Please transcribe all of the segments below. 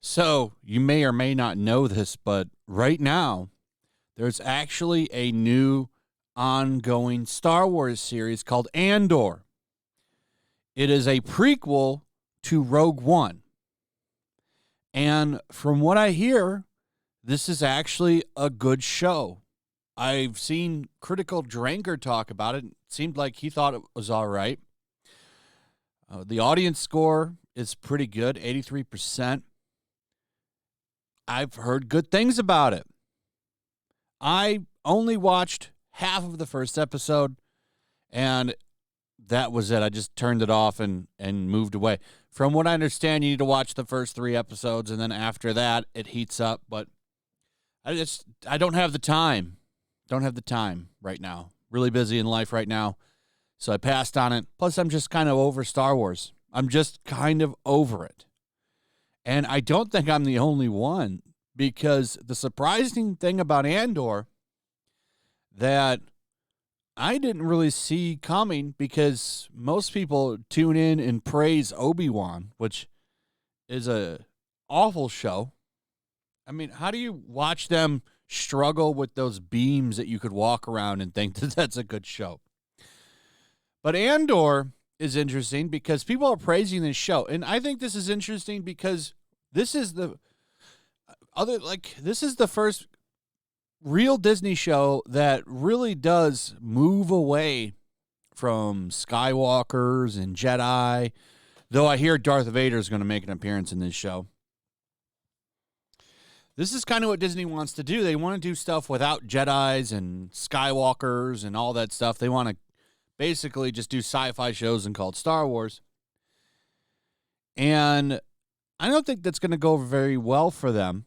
So, you may or may not know this, but right now, there's actually a new ongoing Star Wars series called Andor. It is a prequel to Rogue One. And from what I hear, this is actually a good show. I've seen Critical Dranker talk about it. It seemed like he thought it was all right. The audience score is pretty good, 83%. I've heard good things about it. I only watched half of the first episode, and that was it. I just turned it off and moved away. From what I understand, you need to watch the first 3 episodes, and then after that, it heats up. But I don't have the time. Don't have the time right now. Really busy in life right now. So I passed on it. Plus, I'm just kind of over Star Wars. I'm just kind of over it. And I don't think I'm the only one, because the surprising thing about Andor that I didn't really see coming, because most people tune in and praise Obi-Wan, which is a awful show. I mean, how do you watch them struggle with those beams that you could walk around and think that that's a good show? But Andor is interesting because people are praising this show. And I think this is interesting because this is the first real Disney show that really does move away from Skywalkers and Jedi, though I hear Darth Vader is going to make an appearance in this show. This is kind of what Disney wants to do. They want to do stuff without Jedis and Skywalkers and all that stuff. They want to basically just do sci-fi shows and call it Star Wars. And I don't think that's going to go very well for them,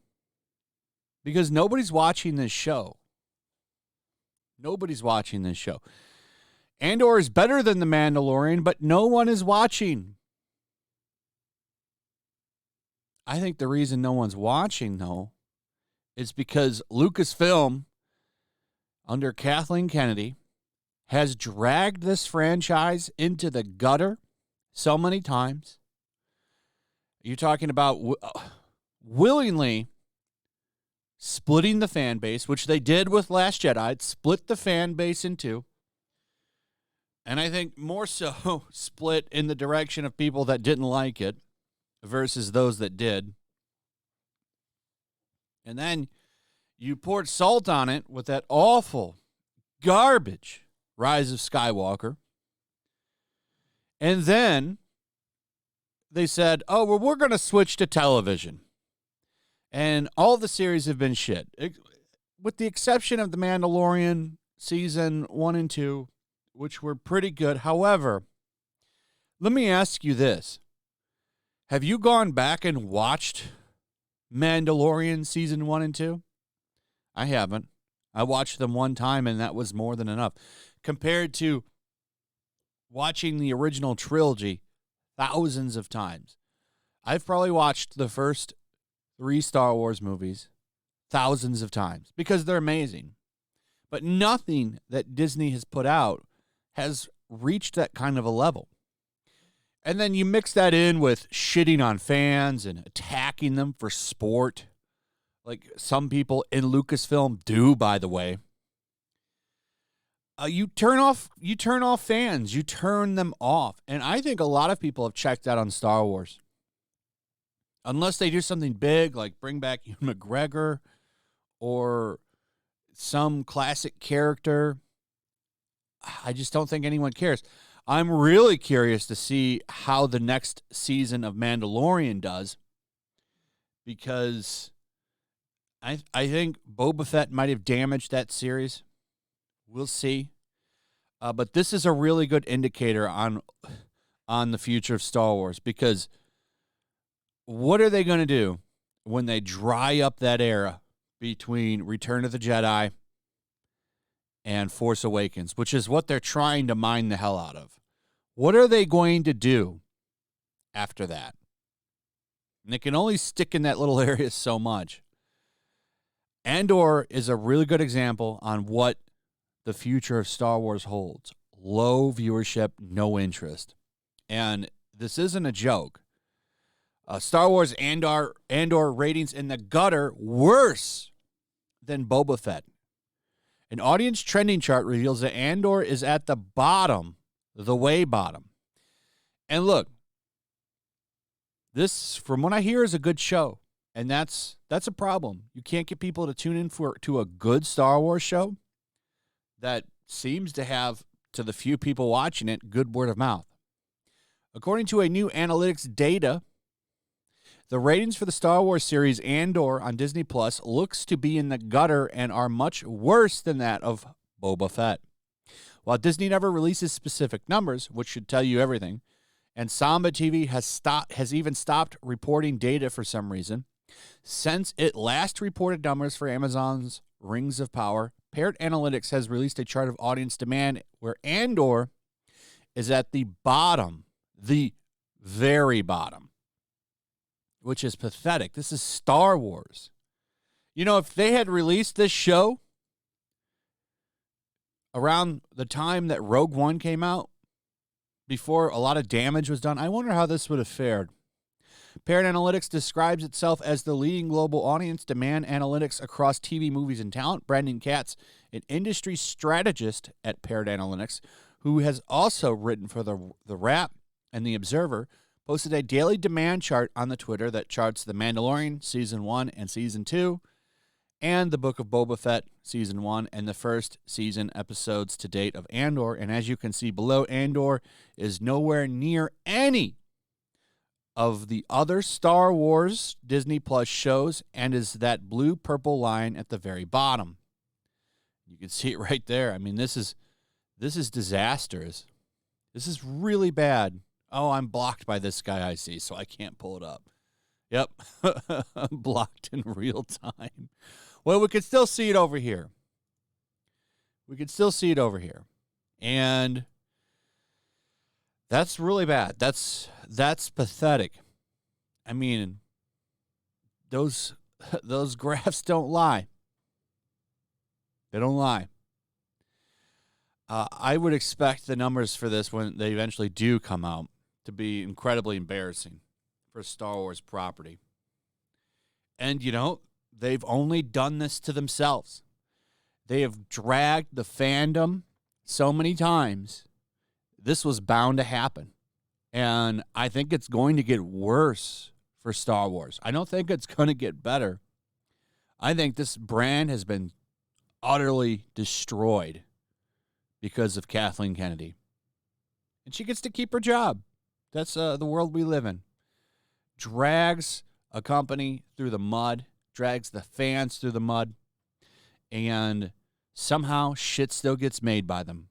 because nobody's watching this show. Nobody's watching this show. Andor is better than The Mandalorian, but no one is watching. I think the reason no one's watching, though, is because Lucasfilm, under Kathleen Kennedy, has dragged this franchise into the gutter so many times. You're talking about willingly splitting the fan base, which they did with Last Jedi. It split the fan base in two. And I think more so split in the direction of people that didn't like it versus those that did. And then you poured salt on it with that awful garbage Rise of Skywalker. And then they said, oh, well, we're going to switch to television. And all the series have been shit, with the exception of The Mandalorian season 1 and 2, which were pretty good. However, let me ask you this. Have you gone back and watched Mandalorian season 1 and 2? I haven't. I watched them one time, and that was more than enough. Compared to watching the original trilogy thousands of times. I've probably watched the first 3 Star Wars movies thousands of times because they're amazing. But nothing that Disney has put out has reached that kind of a level. And then you mix that in with shitting on fans and attacking them for sport, like some people in Lucasfilm do, by the way. You turn off fans. You turn them off. And I think a lot of people have checked out on Star Wars. Unless they do something big, like bring back Ewan McGregor or some classic character, I just don't think anyone cares. I'm really curious to see how the next season of Mandalorian does, because I think Boba Fett might have damaged that series. We'll see. But this is a really good indicator on the future of Star Wars, because what are they going to do when they dry up that era between Return of the Jedi and Force Awakens, which is what they're trying to mine the hell out of? What are they going to do after that? And they can only stick in that little area so much. Andor is a really good example on what the future of Star Wars holds. Low viewership, no interest. And this isn't a joke. Star Wars Andor ratings in the gutter worse than Boba Fett. An audience trending chart reveals that Andor is at the bottom, the way bottom. And look, this, from what I hear, is a good show. And that's a problem. You can't get people to tune in to a good Star Wars show that seems to have, to the few people watching it, good word of mouth. According to a new analytics data, the ratings for the Star Wars series Andor on Disney Plus looks to be in the gutter and are much worse than that of Boba Fett. While Disney never releases specific numbers, which should tell you everything, and Samba TV has even stopped reporting data for some reason, since it last reported numbers for Amazon's Rings of Power, Paired Analytics has released a chart of audience demand where Andor is at the bottom, the very bottom, which is pathetic. This is Star Wars. You know, if they had released this show around the time that Rogue One came out, before a lot of damage was done, I wonder how this would have fared. Paired Analytics describes itself as the leading global audience demand analytics across TV, movies, and talent. Brandon Katz, an industry strategist at Paired Analytics, who has also written for The Wrap and The Observer, posted a daily demand chart on the Twitter that charts The Mandalorian Season 1 and Season 2, and the Book of Boba Fett Season 1 and the first season episodes to date of Andor. And as you can see below, Andor is nowhere near any of the other Star Wars Disney Plus shows and is that blue-purple line at the very bottom. You can see it right there. I mean, this is disastrous. This is really bad. Oh, I'm blocked by this guy I see, so I can't pull it up. Yep, I'm blocked in real time. Well, we can still see it over here. And that's really bad. That's pathetic. I mean, those graphs don't lie. They don't lie. I would expect the numbers for this, when they eventually do come out, to be incredibly embarrassing for Star Wars property. And, you know, they've only done this to themselves. They have dragged the fandom so many times. This was bound to happen. And I think it's going to get worse for Star Wars. I don't think it's going to get better. I think this brand has been utterly destroyed because of Kathleen Kennedy. And she gets to keep her job. That's the world we live in. Drags a company through the mud, drags the fans through the mud, and somehow shit still gets made by them.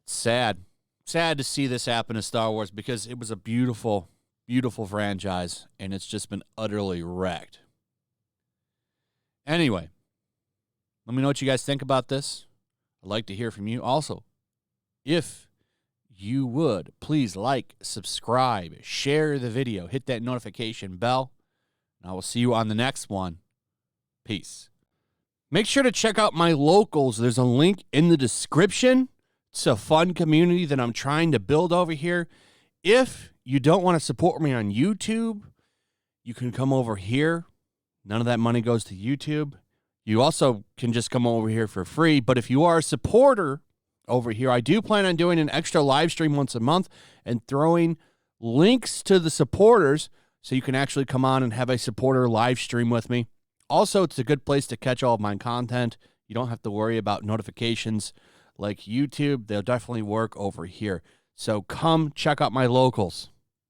It's sad. Sad to see this happen to Star Wars because it was a beautiful, beautiful franchise, and it's just been utterly wrecked. Anyway, let me know what you guys think about this. I'd like to hear from you. Also, if you would, please like, subscribe, share the video, hit that notification bell, and I will see you on the next one. Peace. Make sure to check out my locals. There's a link in the description. It's a fun community that I'm trying to build over here. If you don't want to support me on YouTube, you can come over here. None of that money goes to YouTube. You also can just come over here for free. But if you are a supporter over here, I do plan on doing an extra live stream once a month and throwing links to the supporters so you can actually come on and have a supporter live stream with me. Also, it's a good place to catch all of my content. You don't have to worry about notifications like YouTube. They'll definitely work over here. So come check out my locals.